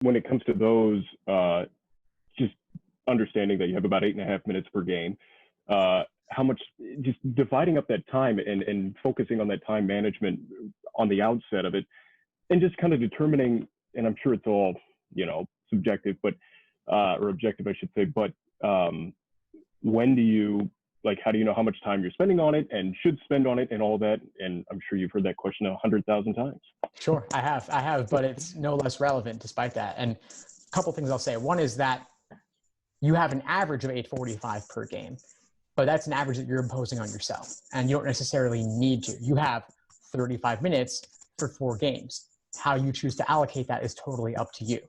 when it comes to those, just understanding that you have about 8.5 minutes per game, how much, just dividing up that time and focusing on that time management on the outset of it, and just kind of determining, and I'm sure it's all, subjective, but, or objective, I should say, but when do you, how do you know how much time you're spending on it and should spend on it and all that? And I'm sure you've heard that question 100,000 times. Sure, I have, but it's no less relevant despite that. And a couple things I'll say. One is that you have an average of 8:45 per game, but that's an average that you're imposing on yourself, and you don't necessarily need to. You have 35 minutes for 4 games. How you choose to allocate that is totally up to you.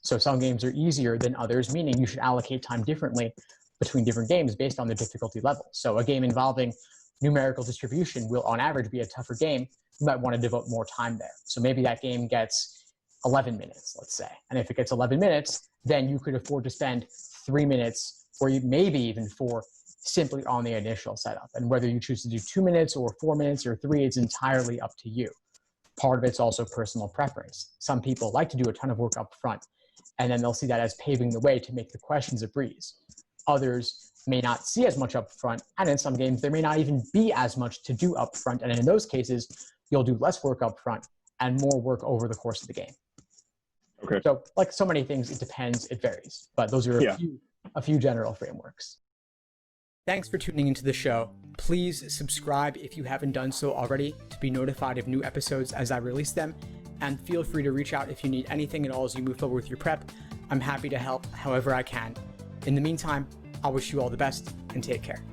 So some games are easier than others, meaning you should allocate time differently between different games based on their difficulty level. So a game involving numerical distribution will on average be a tougher game. You might want to devote more time there. So maybe that game gets 11 minutes, let's say. And if it gets 11 minutes, then you could afford to spend 3 minutes or maybe even 4 simply on the initial setup. And whether you choose to do 2 minutes or 4 minutes or 3, it's entirely up to you. Part of it's also personal preference. Some people like to do a ton of work up front, and then they'll see that as paving the way to make the questions a breeze. Others may not see as much up front, and in some games, there may not even be as much to do up front. And in those cases, you'll do less work up front and more work over the course of the game. Okay. So like so many things, it depends, it varies. But those are a few general frameworks. Thanks for tuning into the show. Please subscribe if you haven't done so already to be notified of new episodes as I release them. And feel free to reach out if you need anything at all as you move forward with your prep. I'm happy to help however I can. In the meantime, I wish you all the best and take care.